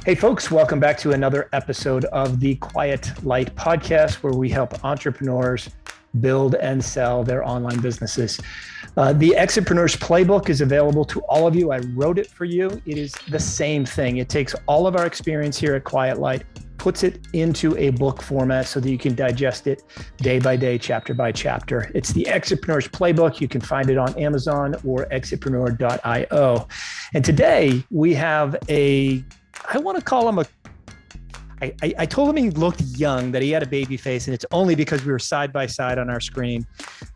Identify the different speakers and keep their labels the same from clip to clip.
Speaker 1: Hey, folks, welcome back to another episode of the Quiet Light podcast, where we help entrepreneurs build and sell their online businesses. The Exitpreneurs Playbook is available to all of you. I wrote it for you. It is the same thing. It takes all of our experience here at Quiet Light, puts it into a book format so that you can digest it day by day, chapter by chapter. It's the Exitpreneurs Playbook. You can find it on Amazon or exitpreneur.io. And today we have I want to call him I told him he looked young, that he had a baby face, and it's only because we were side by side on our screen.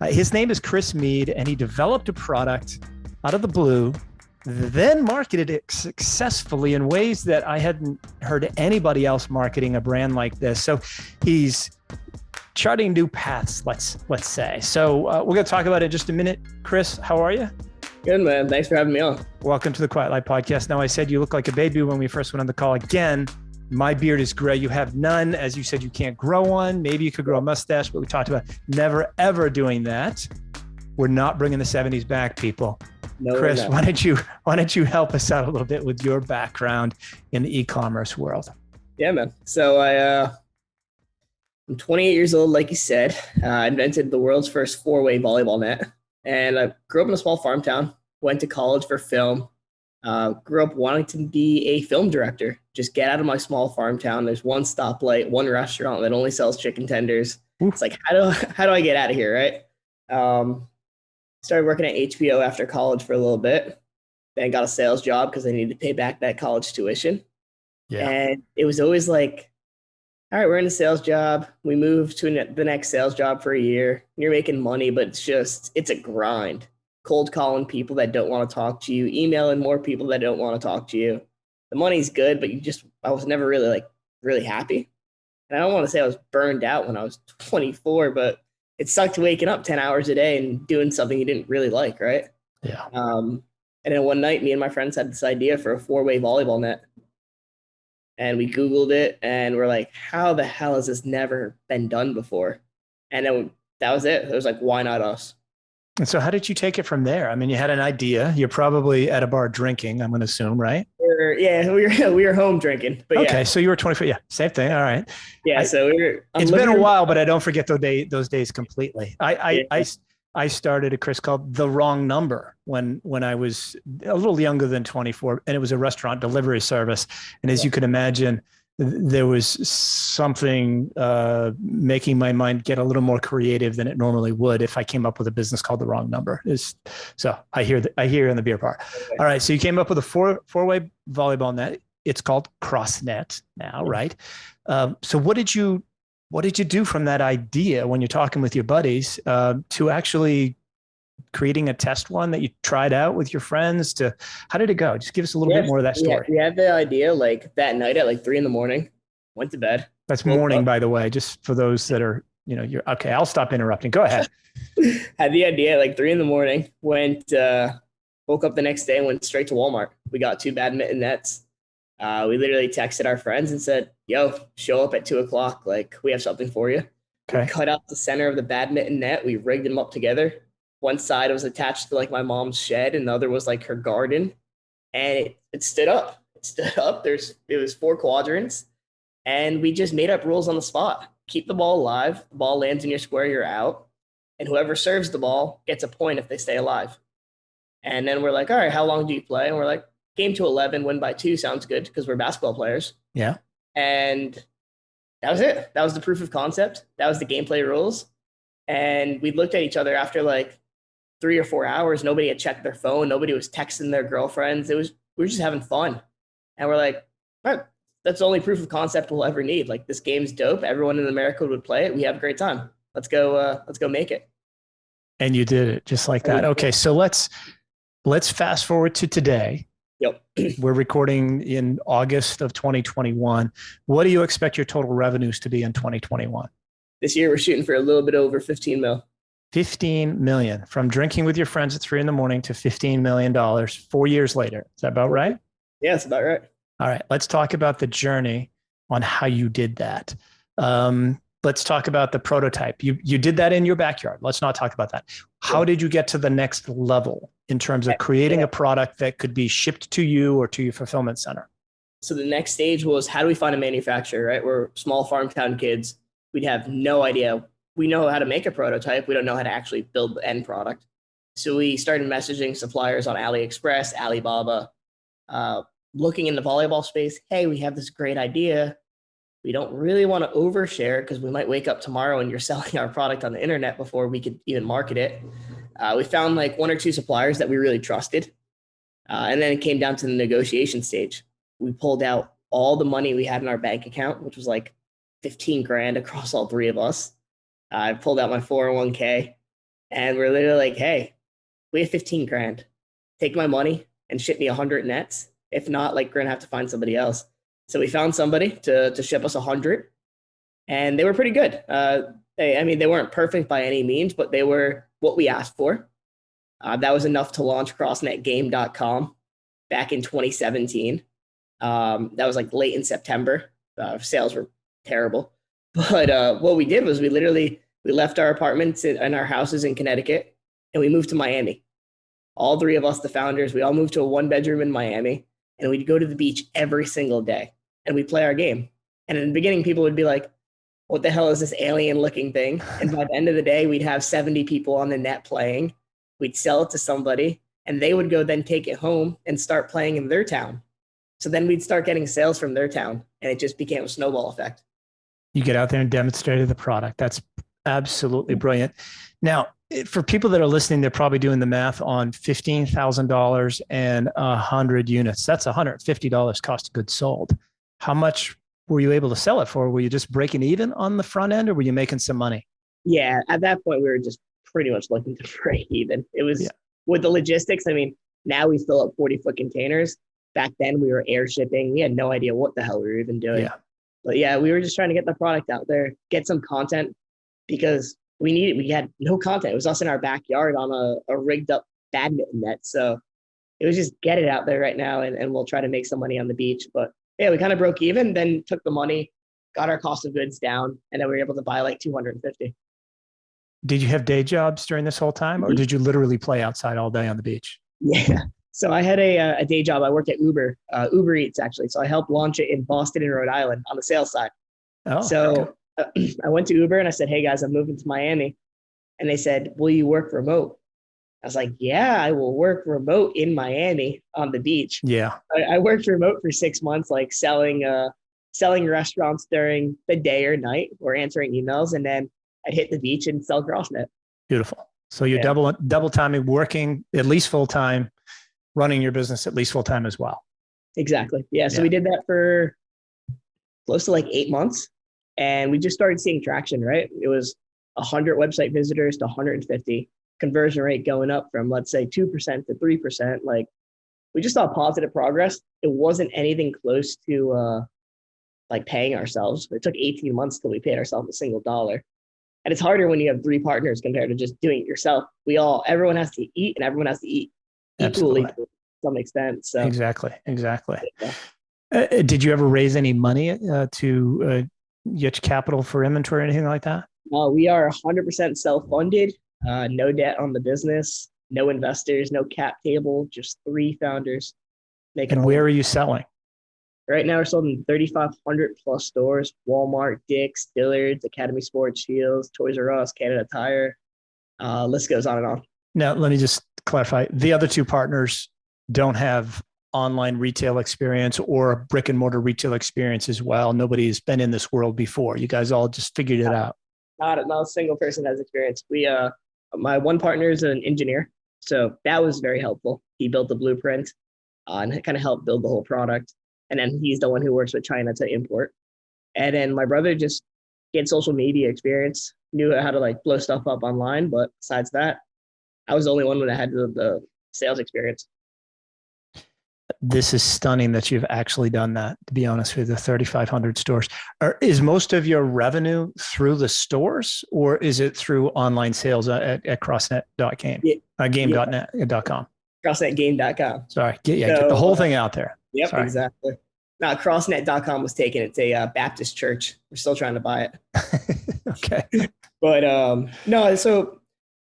Speaker 1: His name is Chris Meade, and he developed a product out of the blue, then marketed it successfully in ways that I hadn't heard anybody else marketing a brand like this. So he's charting new paths, let's say. So we're going to talk about it in just a minute. Chris, how are you?
Speaker 2: Good, man. Thanks for having me on.
Speaker 1: Welcome to the Quiet Light Podcast. Now, I said you look like a baby when we first went on the call. Again, my beard is gray. You have none. As you said, you can't grow one. Maybe you could grow a mustache, but we talked about never, ever doing that. We're not bringing the 70s back, people.
Speaker 2: No,
Speaker 1: Chris, why don't you help us out a little bit with your background in the e-commerce world?
Speaker 2: Yeah, man. So I'm 28 years old, like you said. I invented the world's first four-way volleyball net. And I grew up in a small farm town, went to college for film, grew up wanting to be a film director. Just get out of my small farm town. There's one stoplight, one restaurant that only sells chicken tenders. Oof. It's like, how do I get out of here, right? Started working at HBO after college for a little bit, then got a sales job because I needed to pay back that college tuition. Yeah. And it was always like, all right, we're in a sales job. We moved to the next sales job for a year. You're making money, but it's a grind. Cold calling people that don't want to talk to you, emailing more people that don't want to talk to you. The money's good, but I was never really happy. And I don't want to say I was burned out when I was 24, but it sucked waking up 10 hours a day and doing something you didn't really like, right?
Speaker 1: Yeah.
Speaker 2: And then one night, me and my friends had this idea for a four-way volleyball net. And we Googled it and we're like, how the hell has this never been done before? And then that was it. It was like, why not us?
Speaker 1: And so how did you take it from there? I mean, you had an idea. You're probably at a bar drinking, I'm going to assume, right?
Speaker 2: We were home drinking. But
Speaker 1: okay,
Speaker 2: yeah.
Speaker 1: So you were 24. Yeah, same thing. All right.
Speaker 2: Yeah,
Speaker 1: it's been a while, but I don't forget those days completely. I started a Chris called The Wrong Number when I was a little younger than 24, and it was a restaurant delivery service. And as you can imagine, there was something making my mind get a little more creative than it normally would if I came up with a business called The Wrong Number. So I hear in the beer bar. Okay. All right, so you came up with a four-way volleyball net. It's called CROSSNET now, right? So what did you do from that idea when you're talking with your buddies to actually creating a test one that you tried out with your friends? How did it go? Just give us a little bit more of that story.
Speaker 2: We had the idea like that night at like 3 a.m, went to bed.
Speaker 1: That's morning, by the way, just for those that are, you're okay. I'll stop interrupting. Go ahead.
Speaker 2: Had the idea at like 3 a.m, woke up the next day and went straight to Walmart. We got 2 badminton nets. We literally texted our friends and said, yo, show up at 2:00. Like, we have something for you. Okay. We cut out the center of the badminton net. We rigged them up together. One side was attached to like my mom's shed and the other was like her garden. And it stood up. It was 4 quadrants. And we just made up rules on the spot. Keep the ball alive. The ball lands in your square, you're out. And whoever serves the ball gets a point if they stay alive. And then we're like, all right, how long do you play? And we're like, game to 11, win by 2 sounds good because we're basketball players.
Speaker 1: Yeah.
Speaker 2: And that was it. That was the proof of concept. That was the gameplay rules. And we looked at each other after like 3 or 4 hours. Nobody had checked their phone. Nobody was texting their girlfriends. We were just having fun. And we're like, all right, that's the only proof of concept we'll ever need. Like, this game's dope. Everyone in America would play it. We have a great time. Let's go make it.
Speaker 1: And you did it just like that. Okay. So let's fast forward to today.
Speaker 2: Yep.
Speaker 1: We're recording in August of 2021. What do you expect your total revenues to be in 2021?
Speaker 2: This year, we're shooting for a little bit over 15 mil.
Speaker 1: 15 million, from drinking with your friends at 3 a.m. to $15 million 4 years later. Is that about right?
Speaker 2: Yeah, that's about right.
Speaker 1: All right. Let's talk about the journey on how you did that. Let's talk about the prototype. You did that in your backyard. Let's not talk about that. How did you get to the next level in terms of creating a product that could be shipped to you or to your fulfillment center?
Speaker 2: So the next stage was, how do we find a manufacturer, right? We're small farm town kids. We'd have no idea. We know how to make a prototype. We don't know how to actually build the end product. So we started messaging suppliers on AliExpress, Alibaba, looking in the volleyball space. Hey, we have this great idea. We don't really want to overshare because we might wake up tomorrow and you're selling our product on the internet before we could even market it. We found like 1 or 2 suppliers that we really trusted. And then it came down to the negotiation stage. We pulled out all the money we had in our bank account, which was like 15 grand across all 3 of us. I pulled out my 401k and we're literally like, hey, we have 15 grand. Take my money and ship me 100 nets. If not, like, we're going to have to find somebody else. So we found somebody to ship us 100, and they were pretty good. They weren't perfect by any means, but they were what we asked for. That was enough to launch CrossNetGame.com back in 2017. That was like late in September. Sales were terrible. But what we did was we left our apartments and our houses in Connecticut, and we moved to Miami. All 3 of us, the founders, we all moved to a 1-bedroom in Miami, and we'd go to the beach every single day, and we'd play our game. And in the beginning, people would be like, what the hell is this alien looking thing? And by the end of the day, we'd have 70 people on the net playing. We'd sell it to somebody, and they would go then take it home and start playing in their town. So then we'd start getting sales from their town, and it just became a snowball effect.
Speaker 1: You get out there and demonstrated the product. That's absolutely brilliant. Now, for people that are listening, they're probably doing the math on $15,000 and 100 units. That's $150 cost of goods sold. How much were you able to sell it for? Were you just breaking even on the front end, or were you making some money?
Speaker 2: Yeah, at that point, we were just pretty much looking to break even. It was with the logistics. I mean, now we fill up 40-foot containers. Back then, we were air shipping. We had no idea what the hell we were even doing.
Speaker 1: Yeah.
Speaker 2: But yeah, we were just trying to get the product out there, get some content, because we had no content. It was us in our backyard on a rigged up badminton net. So it was just get it out there right now, and we'll try to make some money on the beach. But yeah, we kind of broke even, then took the money, got our cost of goods down, and then we were able to buy like 250.
Speaker 1: Did you have day jobs during this whole time, or did you literally play outside all day on the beach?
Speaker 2: Yeah. So I had a day job. I worked at Uber Eats, actually. So I helped launch it in Boston and Rhode Island on the sales side.
Speaker 1: Oh,
Speaker 2: so okay. I went to Uber and I said, hey guys, I'm moving to Miami. And they said, will you work remote? I was like, yeah, I will work remote in Miami on the beach.
Speaker 1: Yeah.
Speaker 2: I worked remote for 6 months, like selling restaurants during the day or night, or answering emails. And then I'd hit the beach and sell CrossNet.
Speaker 1: Beautiful. So you're double timing, working at least full time, running your business at least full time as well.
Speaker 2: Exactly. Yeah. So we did that for close to like 8 months, and we just started seeing traction, right? It was 100 website visitors to 150, conversion rate going up from, let's say, 2% to 3%. Like, we just saw positive progress. It wasn't anything close to like paying ourselves. It took 18 months till we paid ourselves a single dollar. And it's harder when you have 3 partners compared to just doing it yourself. Everyone has to eat, and everyone has to eat equally to some extent. So
Speaker 1: exactly. Yeah. Did you ever raise any money to get capital for inventory or anything like that?
Speaker 2: We are 100% self-funded, no debt on the business, no investors, no cap table, just 3 founders.
Speaker 1: And where are you selling?
Speaker 2: Right now, we're sold in 3,500 plus stores: Walmart, Dick's, Dillard's, Academy Sports, Shields, Toys R Us, Canada Tire. List goes on and on.
Speaker 1: Now, let me just clarify. The other 2 partners don't have online retail experience or brick and mortar retail experience as well. Nobody's been in this world before. You guys all just figured it out.
Speaker 2: Not a single person has experience. My one partner is an engineer, so that was very helpful. He built the blueprint and kind of helped build the whole product. And then he's the one who works with China to import. And then my brother just had social media experience, knew how to like blow stuff up online. But besides that, I was the only one that had the sales experience.
Speaker 1: This is stunning that you've actually done that, to be honest with you, the 3,500 stores. Is most of your revenue through the stores, or is it through online sales at CrossNet.com? Game.net.com.
Speaker 2: CrossNetGame.com.
Speaker 1: Sorry. Get the whole thing out there.
Speaker 2: Yep,
Speaker 1: Sorry.
Speaker 2: exactly. Now, CrossNet.com was taken. It's a Baptist church. We're still trying to buy it.
Speaker 1: Okay.
Speaker 2: But no, so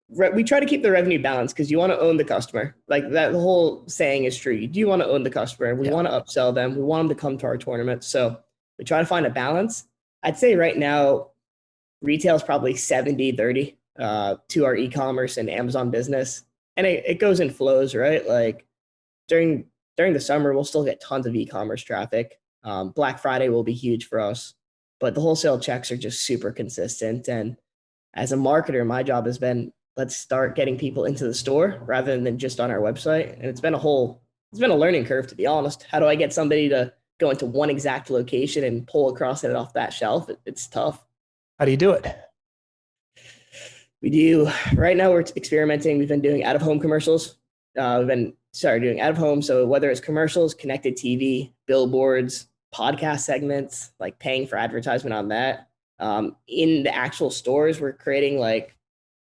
Speaker 2: we try to keep the revenue balanced because you want to own the customer. Like that the whole saying is true. You do want to own the customer. We want to upsell them. We want them to come to our tournaments. So we try to find a balance. I'd say right now, retail is probably 70-30 to our e-commerce and Amazon business. And it goes in flows, right? Like during the summer, we'll still get tons of e-commerce traffic. Black Friday will be huge for us, but the wholesale checks are just super consistent. And as a marketer, my job has been, let's start getting people into the store rather than just on our website. And it's been a learning curve, to be honest. How do I get somebody to go into one exact location and pull across it off that shelf? It's tough.
Speaker 1: How do you do it?
Speaker 2: We do right now. We're experimenting. We've been doing out of home commercials. We've been doing out of home. So whether it's commercials, connected TV, billboards, podcast segments, like paying for advertisement on that. In the actual stores, we're creating like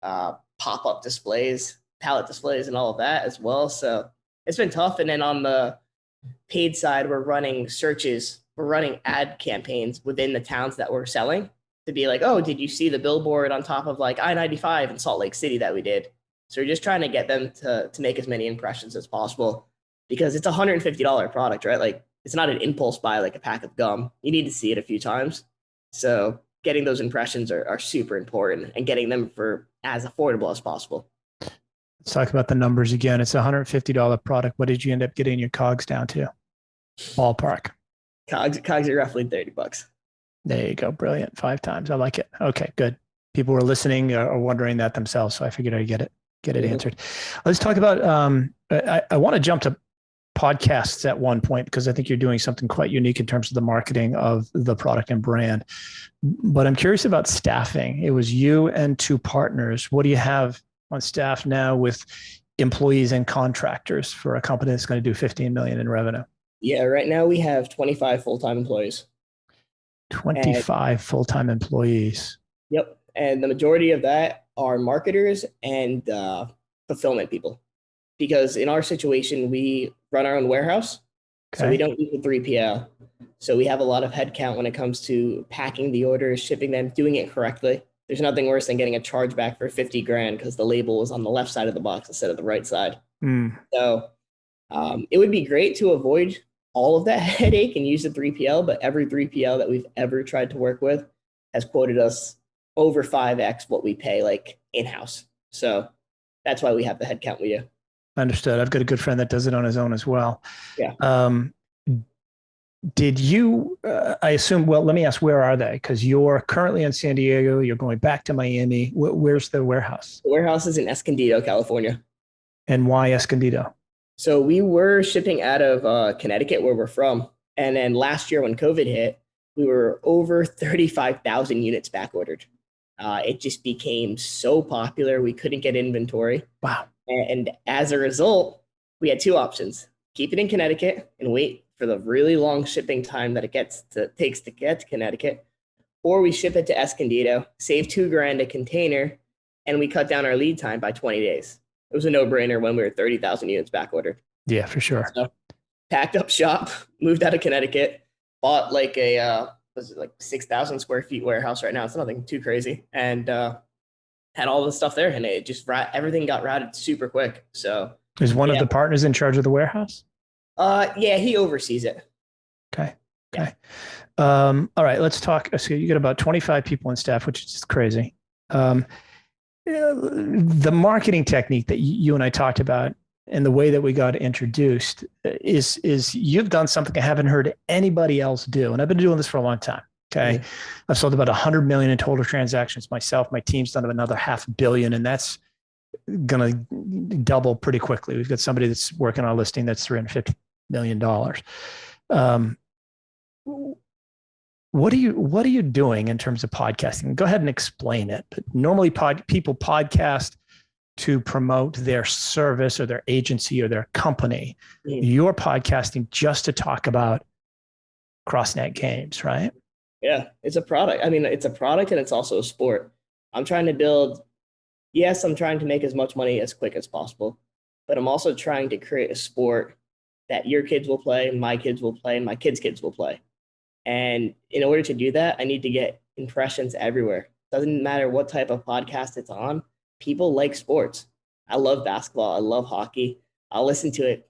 Speaker 2: pop-up displays, pallet displays, and all of that as well. So it's been tough. And then on the paid side, we're running searches. We're running ad campaigns within the towns that we're selling to be like, oh, did you see the billboard on top of like I-95 in Salt Lake City that we did? So we're just trying to get them to make as many impressions as possible because it's a $150 product, right? Like it's not an impulse buy like a pack of gum. You need to see it a few times. So getting those impressions are super important and getting them for as affordable as possible.
Speaker 1: Let's talk about the numbers again. It's a $150 product. What did you end up getting your COGS down to? Ballpark.
Speaker 2: COGS are roughly $30.
Speaker 1: There you go. Brilliant. 5 times. I like it. Okay, good. People were listening or wondering that themselves. So I figured I'd get it answered. Let's talk about, I want to jump to podcasts at one point because I think you're doing something quite unique in terms of the marketing of the product and brand. But I'm curious about staffing. It was you and 2 partners. What do you have on staff now with employees and contractors for a company that's going to do 15 million in revenue?
Speaker 2: Yeah, right now we have 25 full-time employees.
Speaker 1: 25 full-time employees.
Speaker 2: Yep. And the majority of that are marketers and fulfillment people. Because in our situation, we run our own warehouse. Okay. So we don't use a 3PL. So we have a lot of headcount when it comes to packing the orders, shipping them, doing it correctly. There's nothing worse than getting a chargeback for 50 grand because the label was on the left side of the box instead of the right side. So it would be great to avoid all of that headache and use the 3PL, but every 3PL that we've ever tried to work with has quoted us over 5x what we pay like in-house. So that's why we have the headcount we do.
Speaker 1: Understood. I've got a good friend that does it on his own as well.
Speaker 2: Yeah.
Speaker 1: Did you, I assume, well, let me ask, where are they? Because you're currently in San Diego, you're going back to Miami. Where's the warehouse?
Speaker 2: The warehouse is in Escondido, California.
Speaker 1: And why Escondido?
Speaker 2: So we were shipping out of Connecticut, where we're from. And then last year when COVID hit, we were over 35,000 units back ordered. It just became so popular. We couldn't get inventory.
Speaker 1: Wow.
Speaker 2: And as a result, we had 2 options: keep it in Connecticut and wait for the really long shipping time that it takes to get to Connecticut, or we ship it to Escondido, save $2,000 a container, and we cut down our lead time by 20 days. It was a no-brainer when we were 30,000 units back ordered.
Speaker 1: Yeah, for sure. So,
Speaker 2: packed up shop, moved out of Connecticut, bought like a 6,000 square feet warehouse right now. It's nothing too crazy, and had all the stuff there, and it just everything got routed super quick. So
Speaker 1: is one of the partners in charge of the warehouse?
Speaker 2: Yeah, he oversees it.
Speaker 1: Okay. All right, let's talk. So you got about 25 people on staff, which is just crazy. The marketing technique that you and I talked about and the way that we got introduced is you've done something I haven't heard anybody else do. And I've been doing this for a long time. Okay. Mm-hmm. I've sold about 100 million in total transactions myself. My team's done another $500 million, and that's going to double pretty quickly. We've got somebody that's working on a listing that's $350 million. What are you doing in terms of podcasting? Go ahead and explain it. But normally people podcast to promote their service or their agency or their company. Mm. You're podcasting just to talk about CROSSNET games, right?
Speaker 2: Yeah, it's a product. I mean, it's a product and it's also a sport. I'm trying to make as much money as quick as possible, but I'm also trying to create a sport that your kids will play, my kids will play, and my kids' kids will play. And in order to do that, I need to get impressions everywhere. Doesn't matter what type of podcast it's on. people like sports. I love basketball. I love hockey. I'll listen to it.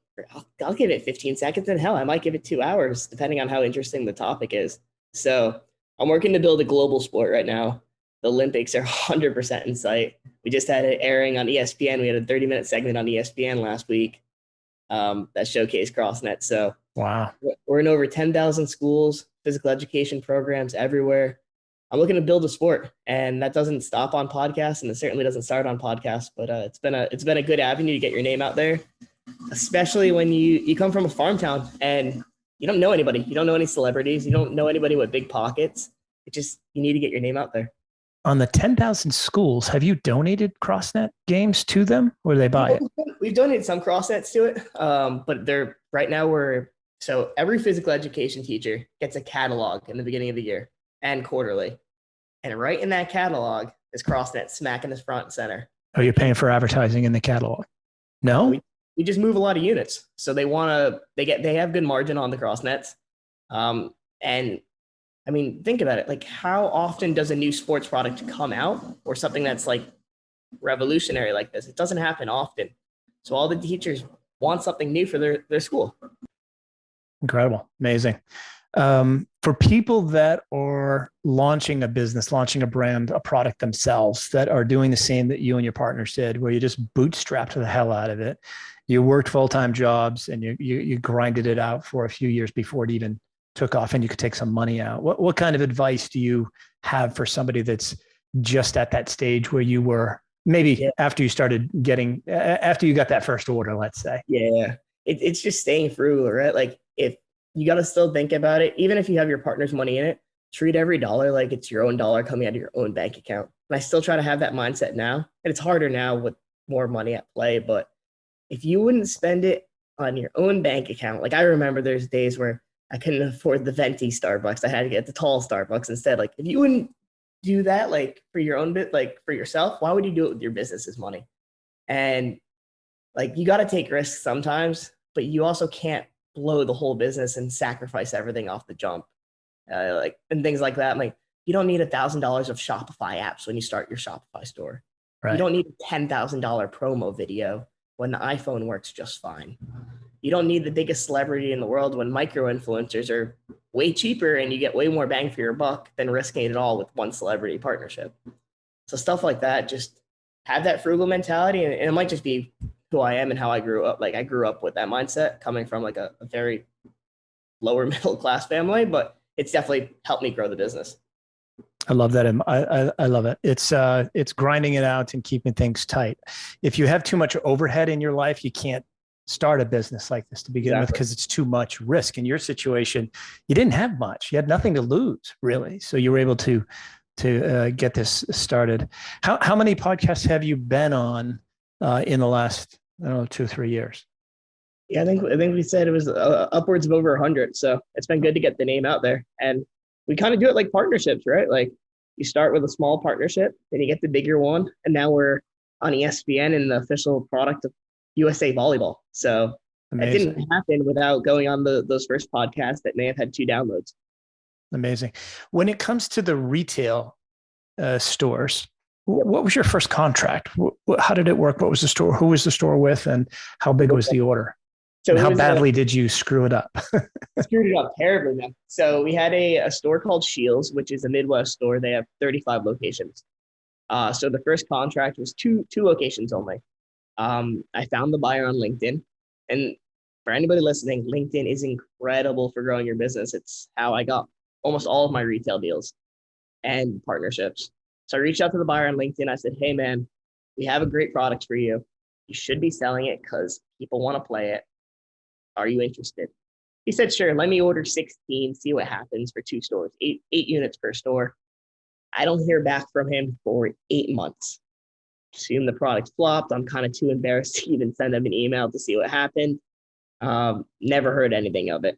Speaker 2: I'll give it 15 seconds, and hell, I might give it 2 hours, depending on how interesting the topic is. So I'm working to build a global sport right now. The Olympics are 100% in sight. We just had it airing on ESPN. We had a 30-minute segment on ESPN last week that showcased CROSSNET. So
Speaker 1: Wow.
Speaker 2: we're in over 10,000 schools, physical education programs everywhere. I'm looking to build a sport, and that doesn't stop on podcasts, and it certainly doesn't start on podcasts. But it's been a good avenue to get your name out there, especially when you come from a farm town and you don't know anybody. You don't know any celebrities. You don't know anybody with big pockets. You need to get your name out there.
Speaker 1: On the 10,000 schools, have you donated CROSSNET games to them, or do they buy it?
Speaker 2: We've donated some CROSSNETs to it, but they're right now so every physical education teacher gets a catalog in the beginning of the year and quarterly, and right in that catalog is CROSSNET smack in the front and center.
Speaker 1: Oh, you're paying for advertising in the catalog? No.
Speaker 2: We just move a lot of units, so they have good margin on the CROSSNETs, and I mean, think about it. Like, how often does a new sports product come out, or something that's like revolutionary like this? It doesn't happen often. So all the teachers want something new for their school.
Speaker 1: Incredible. Amazing. For people that are launching a business, launching a brand, a product themselves, that are doing the same that you and your partners did, where you just bootstrapped the hell out of it. You worked full-time jobs and you grinded it out for a few years before it even took off and you could take some money out. What kind of advice do you have for somebody that's just at that stage where you were maybe after you got that first order, let's say?
Speaker 2: Yeah. It's just staying frugal, right? Like, if you got to still think about it, even if you have your partner's money in it, treat every dollar like it's your own dollar coming out of your own bank account. And I still try to have that mindset now. And it's harder now with more money at play, but if you wouldn't spend it on your own bank account, like I remember there's days where I couldn't afford the venti Starbucks. I had to get the tall Starbucks instead. Like, if you wouldn't do that, like for your own bit, like for yourself, why would you do it with your business's money? And like, you got to take risks sometimes, but you also can't blow the whole business and sacrifice everything off the jump. And things like that. Like, you don't need $1,000 of Shopify apps when you start your Shopify store. Right. You don't need a $10,000 promo video when the iPhone works just fine. You don't need the biggest celebrity in the world when micro-influencers are way cheaper and you get way more bang for your buck than risking it all with one celebrity partnership. So stuff like that, just have that frugal mentality, and it might just be who I am and how I grew up. Like, I grew up with that mindset coming from like a very lower middle class family, but it's definitely helped me grow the business.
Speaker 1: I love that. I love it. It's grinding it out and keeping things tight. If you have too much overhead in your life, you can't start a business like this to begin with, because it's too much risk. In your situation, you didn't have much. You had nothing to lose, really. So you were able to get this started. How many podcasts have you been on in the last, 2 or 3 years?
Speaker 2: Yeah, I think we said it was upwards of over 100. So it's been good to get the name out there. And we kind of do it like partnerships, right? Like, you start with a small partnership, then you get the bigger one, and now we're on ESPN and the official product of USA Volleyball. So Amazing. It didn't happen without going on those first podcasts that may have had 2 downloads.
Speaker 1: Amazing. When it comes to the retail stores, what was your first contract? How did it work? What was the store? Who was the store with? And how big was the order? So how badly did you screw it up?
Speaker 2: Screwed it up terribly, man. So we had a store called Shields, which is a Midwest store. They have 35 locations. So the first contract was two locations only. I found the buyer on LinkedIn. And for anybody listening, LinkedIn is incredible for growing your business. It's how I got almost all of my retail deals and partnerships. So I reached out to the buyer on LinkedIn. I said, hey, man, we have a great product for you. You should be selling it because people want to play it. Are you interested? He said, sure, let me order 16, see what happens for 2 stores, 8 units per store. I don't hear back from him for 8 months. Assume the product flopped. I'm kind of too embarrassed to even send him an email to see what happened. Never heard anything of it.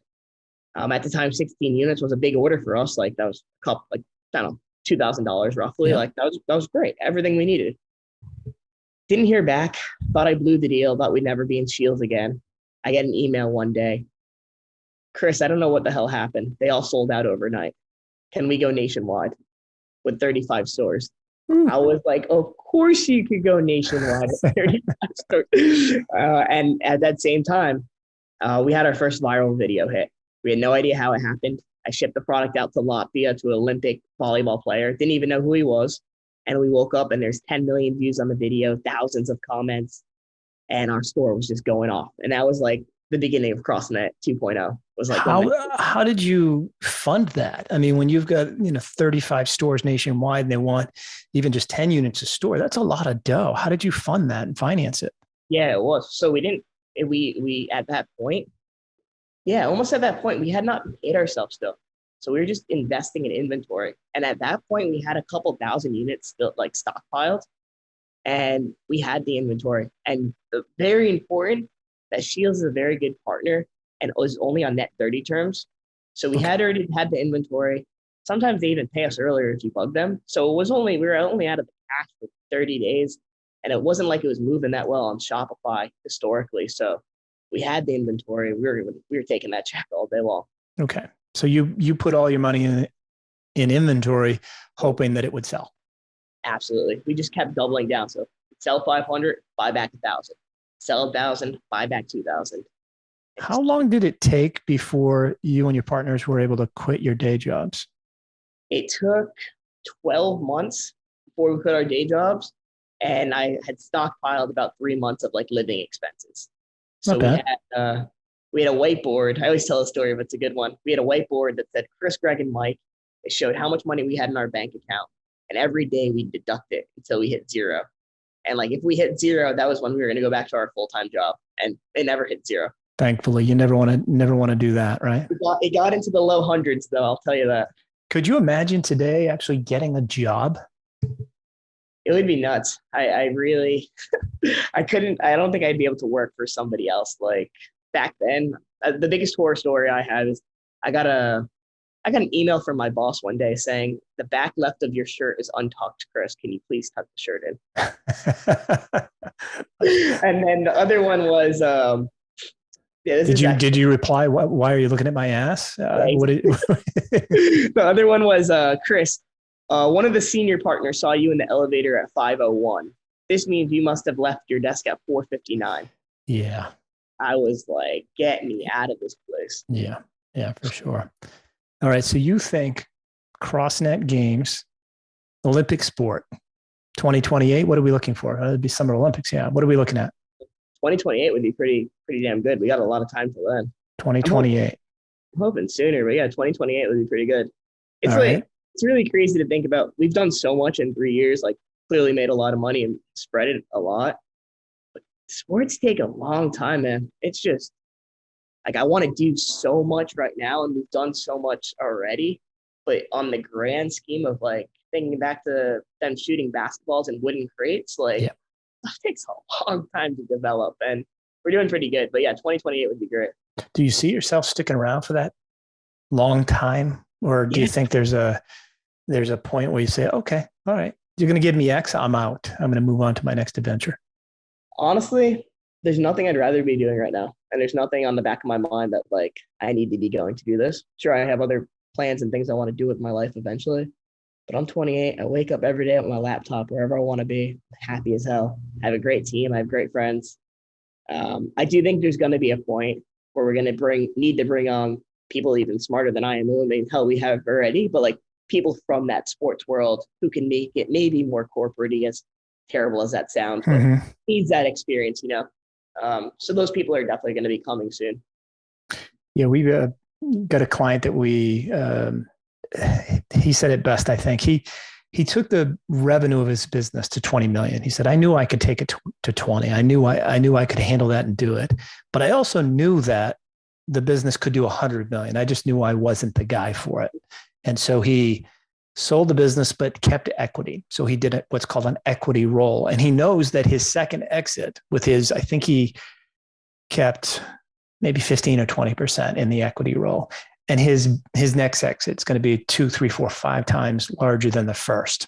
Speaker 2: At the time, 16 units was a big order for us. Like, that was a couple, like, I don't know, $2,000 roughly. Yeah. Like, that was great. Everything we needed. Didn't hear back. Thought I blew the deal. Thought we'd never be in Shields again. I get an email one day. Chris, I don't know what the hell happened. They all sold out overnight. Can we go nationwide with 35 stores? I was like, of course you could go nationwide at 35 stores. And at that same time, we had our first viral video hit. We had no idea how it happened. I shipped the product out to Latvia to an Olympic volleyball player. Didn't even know who he was. And we woke up and there's 10 million views on the video, thousands of comments, and our store was just going off. And that was like the beginning of CROSSNET 2.0. Was like
Speaker 1: how did you fund that? I mean, when you've got 35 stores nationwide and they want even just 10 units a store, that's a lot of dough. How did you fund that and finance it?
Speaker 2: Yeah, it was. So we at that point, almost at that point, we had not paid ourselves still. So we were just investing in inventory. And at that point, we had a couple thousand units still like stockpiled, and we had the inventory. And very important that Shields is a very good partner and was only on net 30 terms. So we had already had the inventory. Sometimes they even pay us earlier if you bug them. So we were only out of the cash for 30 days. And it wasn't like it was moving that well on Shopify historically. So we had the inventory. We were taking that check all day long.
Speaker 1: Okay. So you put all your money in inventory, hoping that it would sell.
Speaker 2: Absolutely. We just kept doubling down. So sell 500, buy back 1,000. Sell 1,000, buy back 2,000.
Speaker 1: How long did it take before you and your partners were able to quit your day jobs?
Speaker 2: It took 12 months before we quit our day jobs. And I had stockpiled about 3 months of like living expenses. So we had a whiteboard. I always tell a story, but it's a good one. We had a whiteboard that said Chris, Greg, and Mike. It showed how much money we had in our bank account. And every day we deduct it until we hit zero. And like if we hit zero, that was when we were going to go back to our full-time job. And it never hit zero.
Speaker 1: Thankfully, you never want to do that, right?
Speaker 2: It got into the low hundreds, though. I'll tell you that.
Speaker 1: Could you imagine today actually getting a job?
Speaker 2: It would be nuts. I really, I couldn't. I don't think I'd be able to work for somebody else. Like back then, the biggest horror story I have is I got an email from my boss one day saying the back left of your shirt is untucked, Chris. Can you please tuck the shirt in? And then the other one was.
Speaker 1: Did you reply? Why are you looking at my ass?
Speaker 2: The other one was Chris. One of the senior partners saw you in the elevator at 5:01. This means you must have left your desk at 4:59.
Speaker 1: Yeah.
Speaker 2: I was like, get me out of this place.
Speaker 1: Yeah, for sure. All right. So you think CROSSNET Games, Olympic sport, 2028, what are we looking for? It'd be Summer Olympics. Yeah. What are we looking at?
Speaker 2: 2028 would be pretty damn good. We got a lot of time till then.
Speaker 1: 2028.
Speaker 2: I'm hoping sooner, but yeah, 2028 would be pretty good. It's really crazy to think about. We've done so much in 3 years, like clearly made a lot of money and spread it a lot. But sports take a long time, man. It's just like I want to do so much right now, and we've done so much already. But on the grand scheme of like thinking back to them shooting basketballs in wooden crates, like that takes a long time to develop, and we're doing pretty good. But yeah, 2028 would be great.
Speaker 1: Do you see yourself sticking around for that long time? Or do you think there's a point where you say, okay, all right, you're going to give me X, I'm out. I'm going to move on to my next adventure.
Speaker 2: Honestly, there's nothing I'd rather be doing right now. And there's nothing on the back of my mind that like, I need to be going to do this. Sure, I have other plans and things I want to do with my life eventually. But I'm 28. I wake up every day with my laptop, wherever I want to be, happy as hell. I have a great team. I have great friends. I do think there's going to be a point where we're going to need to bring on people even smarter than I am. I mean, hell, we have already, but like people from that sports world who can make it maybe more corporate-y, as terrible as that sounds, but needs that experience, So those people are definitely going to be coming soon.
Speaker 1: Yeah, we've got a client that he said it best, I think. He took the revenue of his business to 20 million. He said, I knew I could take it to 20. I knew I could handle that and do it. But I also knew that the business could do 100 million. I just knew I wasn't the guy for it. And so he sold the business, but kept equity. So he did what's called an equity roll. And he knows that his second exit with I think he kept maybe 15 or 20% in the equity roll. And his next exit is going to be 2, 3, 4, 5 times larger than the first.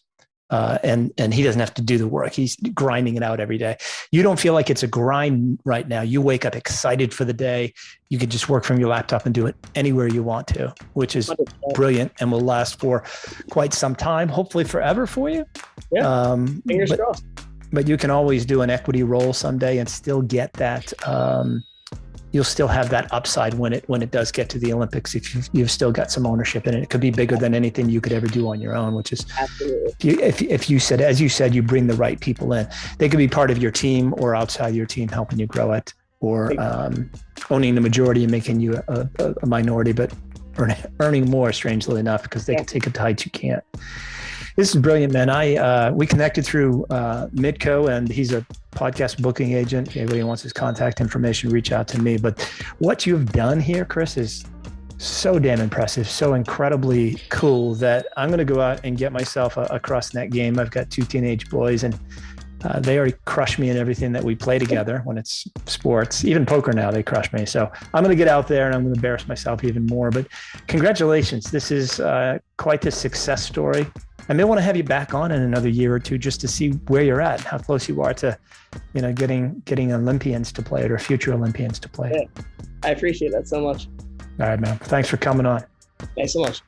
Speaker 1: and he doesn't have to do the work. He's grinding it out every day. You don't feel like it's a grind right now. You wake up excited for the day. You can just work from your laptop and do it anywhere you want to, which is 100%. Brilliant and will last for quite some time, hopefully forever for you.
Speaker 2: Yeah, fingers crossed.
Speaker 1: But you can always do an equity role someday and still get that. You'll still have that upside when it does get to the Olympics. If you've still got some ownership in it, it could be bigger than anything you could ever do on your own. Which is, absolutely. If you said, as you said, you bring the right people in, they could be part of your team or outside your team, helping you grow it, or owning the majority and making you a minority, but earning more. Strangely enough, because they can take it to heights you can't. This is brilliant, man. We connected through Midco, and he's a podcast booking agent. If anybody wants his contact information, reach out to me. But what you've done here, Chris, is so damn impressive, so incredibly cool that I'm going to go out and get myself a CROSSNET game. I've got 2 teenage boys, and they already crush me in everything that we play together when it's sports. Even poker now, they crush me. So I'm going to get out there and I'm going to embarrass myself even more. But congratulations. This is quite the success story. I may want to have you back on in another year or two just to see where you're at, how close you are to, getting Olympians to play it or future Olympians to play it.
Speaker 2: I appreciate that so much.
Speaker 1: All right, man. Thanks for coming on.
Speaker 2: Thanks so much.